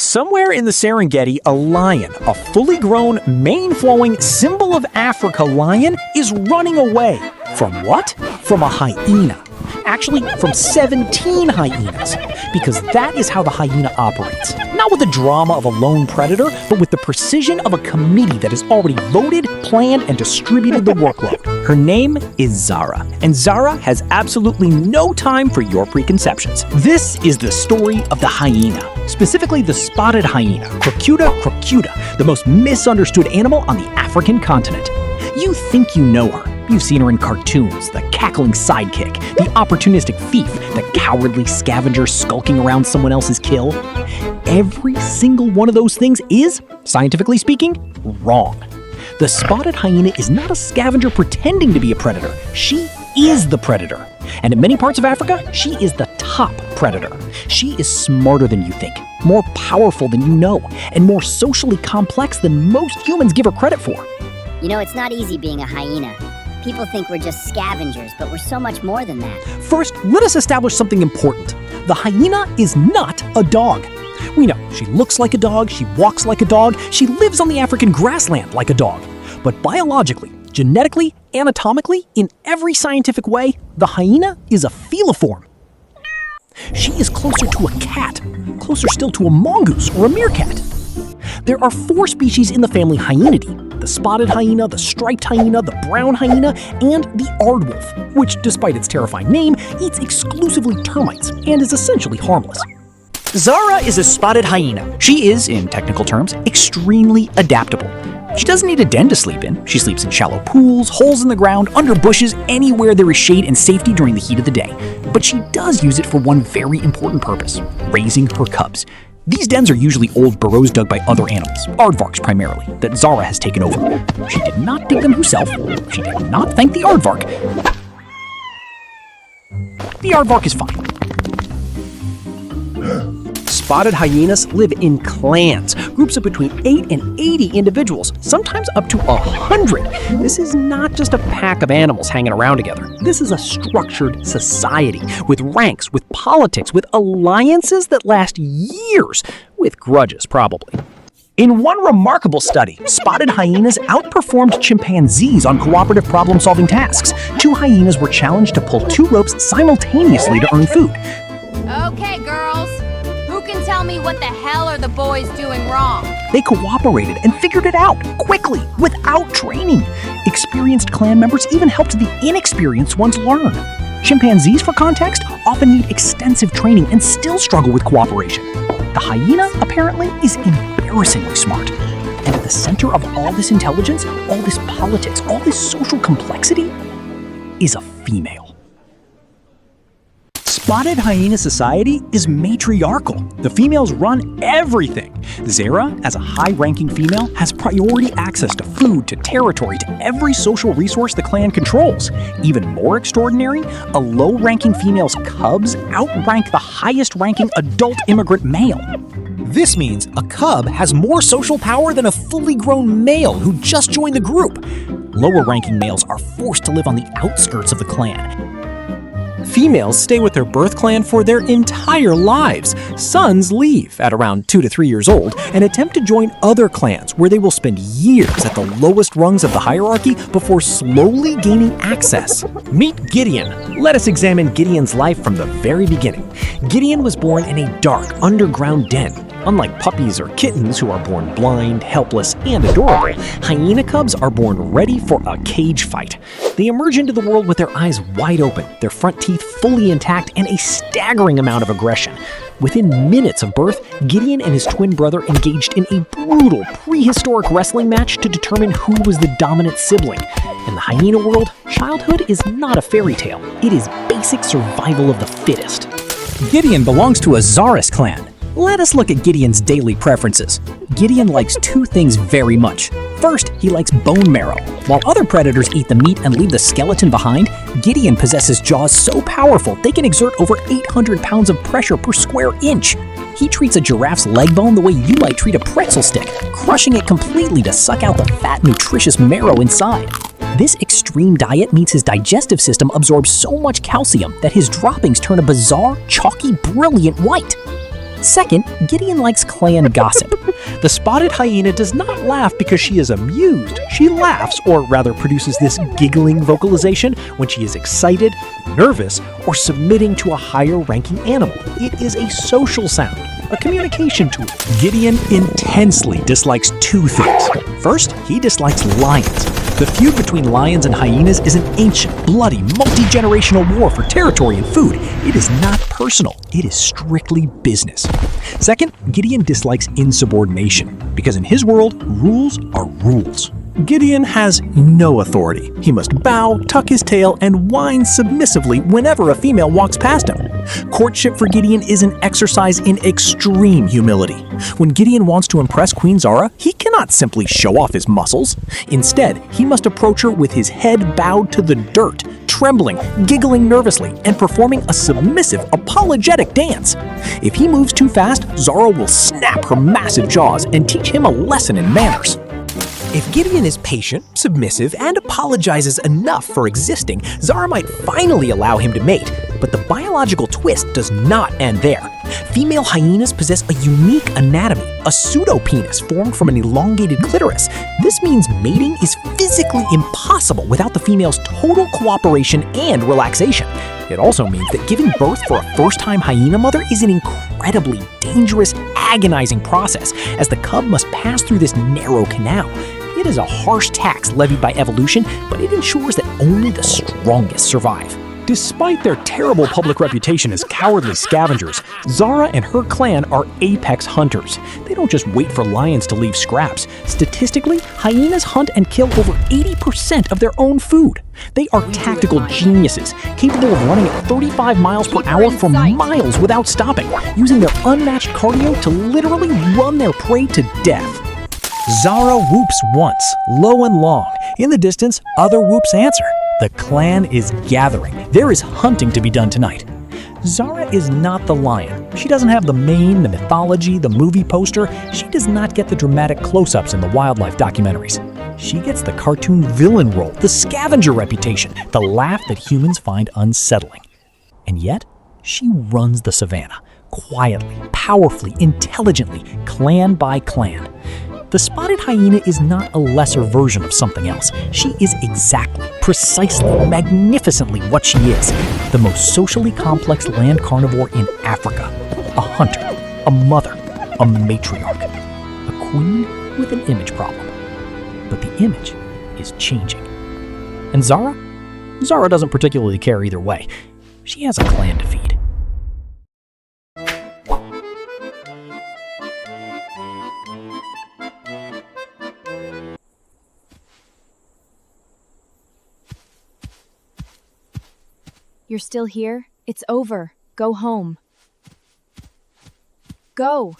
Somewhere in the Serengeti, a lion, a fully grown, mane-flowing, symbol of Africa lion, is running away. From what? From a hyena. Actually, from 17 hyenas. Because that is how the hyena operates. Not with the drama of a lone predator, but with the precision of a committee that has already voted, planned, and distributed the workload. Her name is Zara, and Zara has absolutely no time for your preconceptions. This is the story of the hyena, specifically the spotted hyena, Crocuta crocuta, the most misunderstood animal on the African continent. You think you know her. You've seen her in cartoons, the cackling sidekick, the opportunistic thief, the cowardly scavenger skulking around someone else's kill. Every single one of those things is, scientifically speaking, wrong. The spotted hyena is not a scavenger pretending to be a predator. She is the predator. And in many parts of Africa, she is the top predator. She is smarter than you think, more powerful than you know, and more socially complex than most humans give her credit for. You know, it's not easy being a hyena. People think we're just scavengers, but we're so much more than that. First, let us establish something important. The hyena is not a dog. We know she looks like a dog, she walks like a dog, she lives on the African grassland like a dog. But biologically, genetically, anatomically, in every scientific way, the hyena is a feliform. She is closer to a cat, closer still to a mongoose or a meerkat. There are 4 species in the family Hyenidae: the spotted hyena, the striped hyena, the brown hyena, and the aardwolf, which, despite its terrifying name, eats exclusively termites and is essentially harmless. Zara is a spotted hyena. She is, in technical terms, extremely adaptable. She doesn't need a den to sleep in. She sleeps in shallow pools, holes in the ground, under bushes, anywhere there is shade and safety during the heat of the day. But she does use it for one very important purpose: raising her cubs. These dens are usually old burrows dug by other animals, aardvarks primarily, that Zara has taken over. She did not dig them herself. She did not thank the aardvark. The aardvark is fine. Spotted hyenas live in clans, groups of between 8 and 80 individuals, sometimes up to 100. This is not just a pack of animals hanging around together. This is a structured society, with ranks, with politics, with alliances that last years, with grudges probably. In one remarkable study, spotted hyenas outperformed chimpanzees on cooperative problem-solving tasks. 2 hyenas were challenged to pull 2 ropes simultaneously to earn food. Okay, girls. Who can tell me what the hell are the boys doing wrong? They cooperated and figured it out quickly, without training. Experienced clan members even helped the inexperienced ones learn. Chimpanzees, for context, often need extensive training and still struggle with cooperation. The hyena, apparently, is embarrassingly smart. And at the center of all this intelligence, all this politics, all this social complexity, is a female. Spotted hyena society is matriarchal. The females run everything. Zara, as a high-ranking female, has priority access to food, to territory, to every social resource the clan controls. Even more extraordinary, a low-ranking female's cubs outrank the highest-ranking adult immigrant male. This means a cub has more social power than a fully grown male who just joined the group. Lower-ranking males are forced to live on the outskirts of the clan. Females stay with their birth clan for their entire lives. Sons leave at around 2 to 3 years old and attempt to join other clans where they will spend years at the lowest rungs of the hierarchy before slowly gaining access. Meet Gideon. Let us examine Gideon's life from the very beginning. Gideon was born in a dark, underground den. Unlike puppies or kittens who are born blind, helpless, and adorable, hyena cubs are born ready for a cage fight. They emerge into the world with their eyes wide open, their front teeth fully intact, and a staggering amount of aggression. Within minutes of birth, Gideon and his twin brother engaged in a brutal, prehistoric wrestling match to determine who was the dominant sibling. In the hyena world, childhood is not a fairy tale. It is basic survival of the fittest. Gideon belongs to a Zaris clan. Let us look at Gideon's daily preferences. Gideon likes 2 things very much. First, he likes bone marrow. While other predators eat the meat and leave the skeleton behind, Gideon possesses jaws so powerful they can exert over 800 pounds of pressure per square inch. He treats a giraffe's leg bone the way you might treat a pretzel stick, crushing it completely to suck out the fat, nutritious marrow inside. This extreme diet means his digestive system absorbs so much calcium that his droppings turn a bizarre, chalky, brilliant white. Second, Gideon likes clan gossip. The spotted hyena does not laugh because she is amused. She laughs, or rather produces this giggling vocalization, when she is excited, nervous, or submitting to a higher-ranking animal. It is a social sound, a communication tool. Gideon intensely dislikes two things. First, he dislikes lions. The feud between lions and hyenas is an ancient, bloody, multi-generational war for territory and food. It is not personal. It is strictly business. Second, Gideon dislikes insubordination, because in his world, rules are rules. Gideon has no authority. He must bow, tuck his tail, and whine submissively whenever a female walks past him. Courtship for Gideon is an exercise in extreme humility. When Gideon wants to impress Queen Zara, he cannot simply show off his muscles. Instead, he must approach her with his head bowed to the dirt, trembling, giggling nervously, and performing a submissive, apologetic dance. If he moves too fast, Zara will snap her massive jaws and teach him a lesson in manners. If Gideon is patient, submissive, and apologizes enough for existing, Zara might finally allow him to mate. But the biological twist does not end there. Female hyenas possess a unique anatomy, a pseudopenis formed from an elongated clitoris. This means mating is physically impossible without the female's total cooperation and relaxation. It also means that giving birth for a first-time hyena mother is an incredibly dangerous, agonizing process, as the cub must pass through this narrow canal. It is a harsh tax levied by evolution, but it ensures that only the strongest survive. Despite their terrible public reputation as cowardly scavengers, Zara and her clan are apex hunters. They don't just wait for lions to leave scraps. Statistically, hyenas hunt and kill over 80% of their own food. They are tactical geniuses, capable of running at 35 miles per hour for miles without stopping, using their unmatched cardio to literally run their prey to death. Zara whoops once, low and long. In the distance, other whoops answer. The clan is gathering. There is hunting to be done tonight. Zara is not the lion. She doesn't have the mane, the mythology, the movie poster. She does not get the dramatic close-ups in the wildlife documentaries. She gets the cartoon villain role, the scavenger reputation, the laugh that humans find unsettling. And yet, she runs the savannah, quietly, powerfully, intelligently, clan by clan. The spotted hyena is not a lesser version of something else. She is exactly, precisely, magnificently what she is. The most socially complex land carnivore in Africa. A hunter, a mother, a matriarch. A queen with an image problem. But the image is changing. And Zara? Zara doesn't particularly care either way. She has a clan to feed. You're still here? It's over. Go home. Go!